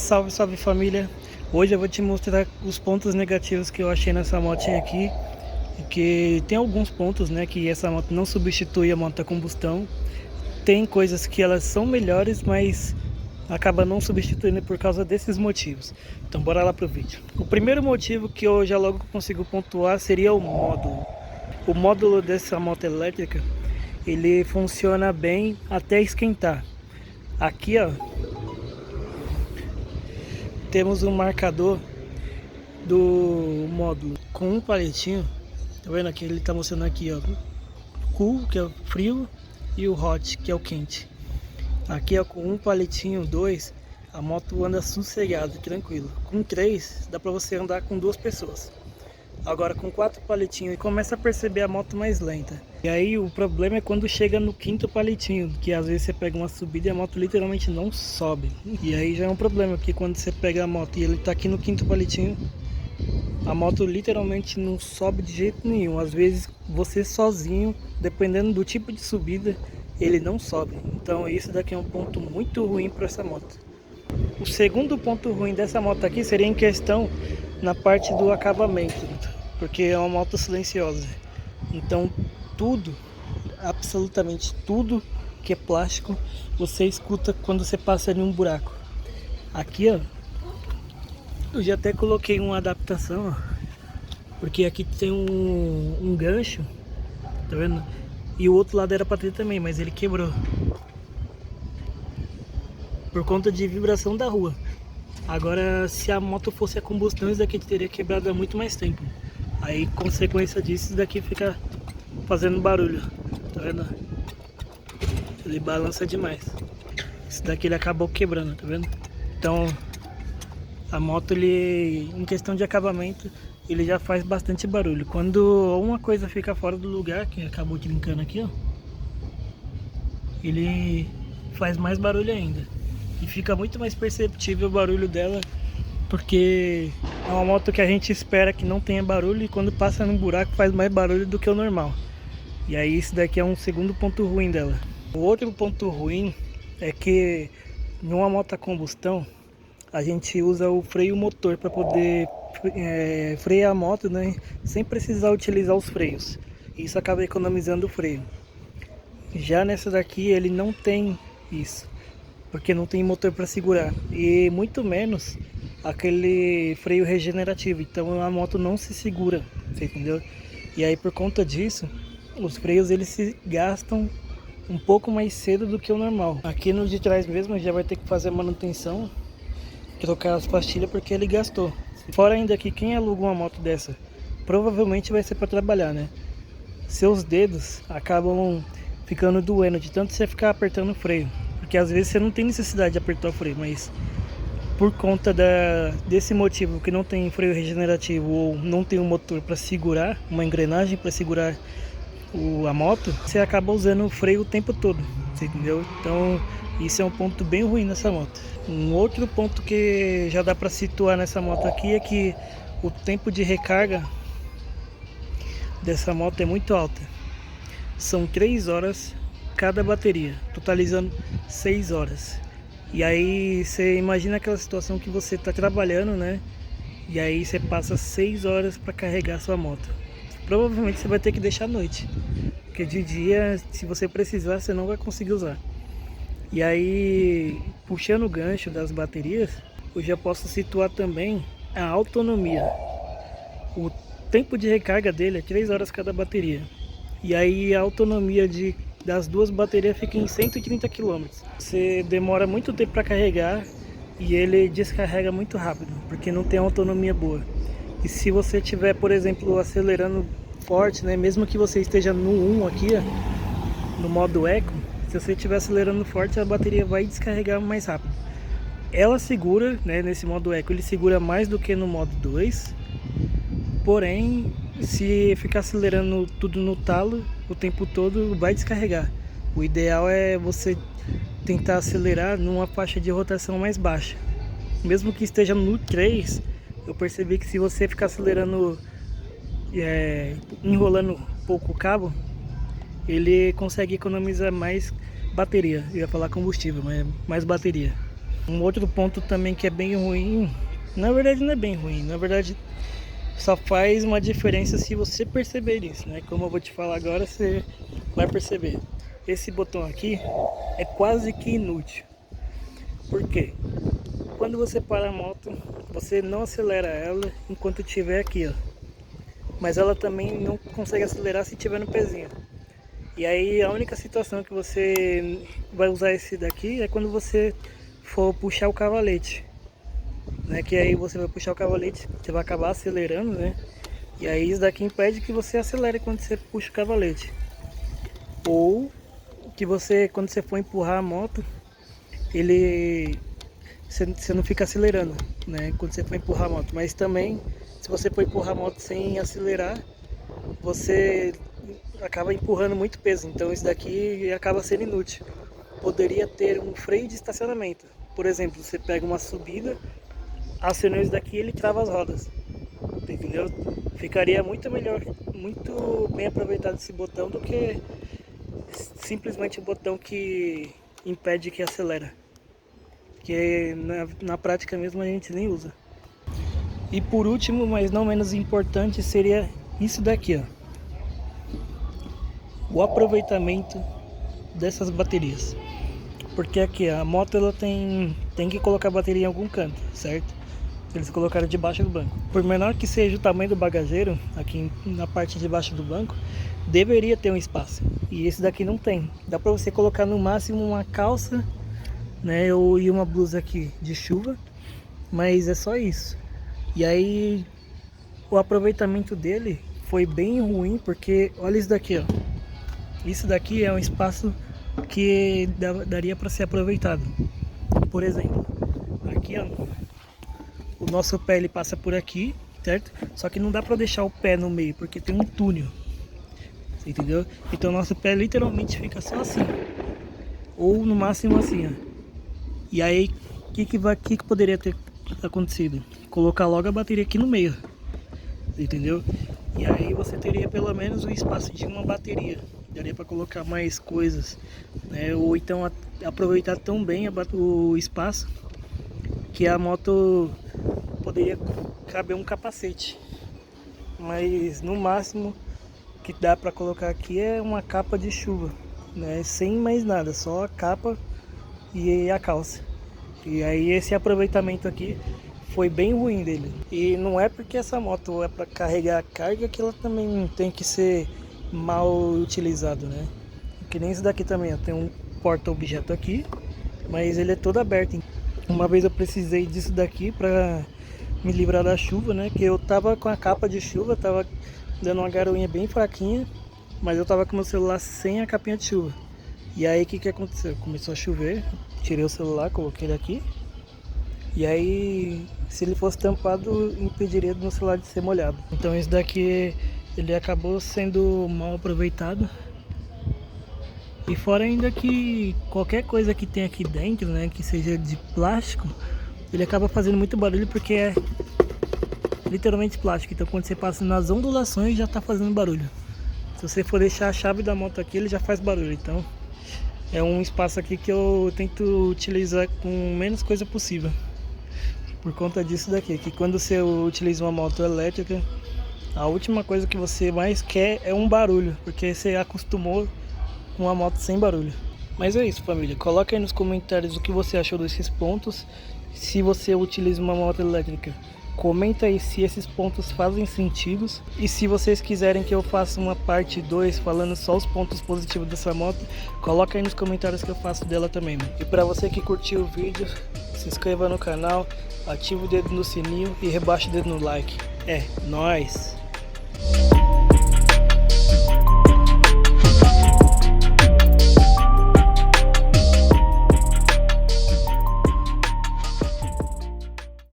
Salve, salve família! Hoje eu vou te mostrar os pontos negativos que eu achei nessa motinha aqui. Que tem alguns pontos, né, que essa moto não substitui a moto a combustão. Tem coisas que elas são melhores, mas acaba não substituindo por causa desses motivos. Então bora lá pro vídeo. O primeiro motivo que eu já logo consigo pontuar seria o módulo. O módulo dessa moto elétrica, ele funciona bem até esquentar. Aqui, ó, temos um marcador do módulo com um palitinho. Tá vendo aqui? Ele tá mostrando aqui, ó, cool, que é o frio, e o hot, que é o quente. Aqui, ó, com um palitinho, dois, a moto anda sossegada, tranquilo. Com três, dá pra você andar com duas pessoas. Agora com quatro palitinhos, e começa a perceber a moto mais lenta. E aí o problema é quando chega no quinto palitinho, que às vezes você pega uma subida e a moto literalmente não sobe. E aí já é um problema, porque quando você pega a moto e ele tá aqui no quinto palitinho, a moto literalmente não sobe de jeito nenhum. Às vezes você sozinho, dependendo do tipo de subida, ele não sobe. Então isso daqui é um ponto muito ruim para essa moto. O segundo ponto ruim dessa moto aqui seria em questão na parte do acabamento, porque é uma moto silenciosa. Então tudo, absolutamente tudo que é plástico, você escuta quando você passa em um buraco. Aqui, ó, eu já até coloquei uma adaptação, ó, porque aqui tem um gancho, tá vendo? E o outro lado era para ter também, mas ele quebrou por conta de vibração da rua. Agora, se a moto fosse a combustão, isso daqui teria quebrado há muito mais tempo. Aí, consequência disso, isso daqui fica fazendo barulho, tá vendo? Ele balança demais. Isso daqui ele acabou quebrando, tá vendo? Então, a moto, ele, em questão de acabamento, ele já faz bastante barulho. Quando uma coisa fica fora do lugar, que acabou trincando aqui, ó, ele faz mais barulho ainda. E fica muito mais perceptível o barulho dela, porque é uma moto que a gente espera que não tenha barulho, e quando passa num buraco faz mais barulho do que o normal. E aí isso daqui é um segundo ponto ruim dela. O outro ponto ruim é que numa moto a combustão, a gente usa o freio motor para poder frear a moto, né, sem precisar utilizar os freios. Isso acaba economizando o freio. Já nessa daqui ele não tem isso, porque não tem motor para segurar, e muito menos aquele freio regenerativo. Então a moto não se segura, você entendeu? E aí por conta disso, os freios eles se gastam um pouco mais cedo do que o normal. Aqui no de trás mesmo já vai ter que fazer a manutenção, trocar as pastilhas, porque ele gastou. Fora ainda que quem aluga uma moto dessa, provavelmente vai ser para trabalhar, né? Seus dedos acabam ficando doendo de tanto você ficar apertando o freio. Porque às vezes você não tem necessidade de apertar o freio, mas por conta desse motivo, que não tem freio regenerativo ou não tem um motor para segurar, uma engrenagem para segurar a moto, você acaba usando o freio o tempo todo, você entendeu? Então isso é um ponto bem ruim nessa moto. Um outro ponto que já dá para situar nessa moto aqui é que o tempo de recarga dessa moto é muito alta. São 3 horas cada bateria, totalizando 6 horas. E aí você imagina aquela situação que você está trabalhando, né? E aí você passa 6 horas para carregar sua moto. Provavelmente você vai ter que deixar à noite, porque de dia, se você precisar, você não vai conseguir usar. E aí, puxando o gancho das baterias, eu já posso situar também a autonomia. O tempo de recarga dele é 3 horas cada bateria. E aí a autonomia das duas baterias fica em 130 km. Você demora muito tempo para carregar e ele descarrega muito rápido, porque não tem autonomia boa. E se você estiver, por exemplo, acelerando forte, né, mesmo que você esteja no 1 aqui, ó, no modo Eco, se você estiver acelerando forte, a bateria vai descarregar mais rápido. Ela segura, né, nesse modo Eco, ele segura mais do que no modo 2, porém, se ficar acelerando tudo no talo o tempo todo, vai descarregar. O ideal é você tentar acelerar numa faixa de rotação mais baixa. Mesmo que esteja no 3, eu percebi que se você ficar acelerando, enrolando um pouco o cabo, ele consegue economizar mais bateria. Eu ia falar combustível, mas mais bateria. Um outro ponto também que é bem ruim, na verdade não é bem ruim, na verdade só faz uma diferença se você perceber isso, né? Como eu vou te falar agora, você vai perceber. Esse botão aqui é quase que inútil. Por quê? Quando você para a moto, você não acelera ela enquanto estiver aqui, ó. Mas ela também não consegue acelerar se estiver no pezinho. E aí a única situação que você vai usar esse daqui é quando você for puxar o cavalete, né? Que aí você vai puxar o cavalete, você vai acabar acelerando, né? E aí isso daqui impede que você acelere quando você puxa o cavalete. Ou que você, quando você for empurrar a moto, você não fica acelerando, né? Quando você for empurrar a moto. Mas também, se você for empurrar a moto sem acelerar, você acaba empurrando muito peso. Então isso daqui acaba sendo inútil. Poderia ter um freio de estacionamento. Por exemplo, você pega uma subida, acionou isso daqui, ele trava as rodas. Entendeu? Ficaria muito melhor, muito bem aproveitado esse botão do que simplesmente o botão que impede que acelera. Que na prática mesmo a gente nem usa. E por último, mas não menos importante, seria isso daqui, ó. O aproveitamento dessas baterias. Porque aqui a moto ela tem que colocar a bateria em algum canto, certo? Eles colocaram debaixo do banco. Por menor que seja o tamanho do bagageiro, aqui na parte de baixo do banco, deveria ter um espaço. E esse daqui não tem. Dá pra você colocar no máximo uma calça, né? E uma blusa aqui de chuva. Mas é só isso. E aí o aproveitamento dele foi bem ruim, porque olha isso daqui, ó. Isso daqui é um espaço que daria para ser aproveitado. Por exemplo, aqui, ó, o nosso pé ele passa por aqui, certo? Só que não dá para deixar o pé no meio, porque tem um túnel, entendeu? Então nosso pé literalmente fica só assim, ou no máximo assim, ó. E aí, o que poderia ter acontecido? Colocar logo a bateria aqui no meio, entendeu? E aí você teria pelo menos o espaço de uma bateria. Daria para colocar mais coisas, né? Ou então aproveitar tão bem o espaço que a moto poderia caber um capacete. Mas no máximo que dá para colocar aqui é uma capa de chuva, né? Sem mais nada, só a capa e a calça. E aí esse aproveitamento aqui foi bem ruim dele. E não é porque essa moto é para carregar a carga que ela também tem que ser mal utilizado, né? Que nem esse daqui também, ó, tem um porta-objeto aqui, mas ele é todo aberto. Uma vez eu precisei disso daqui para me livrar da chuva, né? Que eu tava com a capa de chuva, tava dando uma garoinha bem fraquinha, mas eu tava com meu celular sem a capinha de chuva. E aí o que aconteceu? Começou a chover, tirei o celular, coloquei ele aqui. E aí, se ele fosse tampado, impediria do meu celular de ser molhado. Então esse daqui ele acabou sendo mal aproveitado. E fora ainda que qualquer coisa que tem aqui dentro, né, que seja de plástico, ele acaba fazendo muito barulho porque é literalmente plástico. Então quando você passa nas ondulações já tá fazendo barulho. Se você for deixar a chave da moto aqui, ele já faz barulho. Então é um espaço aqui que eu tento utilizar com menos coisa possível. Por conta disso daqui, que quando você utiliza uma moto elétrica, a última coisa que você mais quer é um barulho, porque você acostumou com uma moto sem barulho. Mas é isso, família. Coloca aí nos comentários o que você achou desses pontos. Se você utiliza uma moto elétrica, comenta aí se esses pontos fazem sentido. E se vocês quiserem que eu faça uma parte 2 falando só os pontos positivos dessa moto, coloca aí nos comentários que eu faço dela também, mano. E para você que curtiu o vídeo, se inscreva no canal, ative o dedo no sininho e rebaixe o dedo no like. É nóis!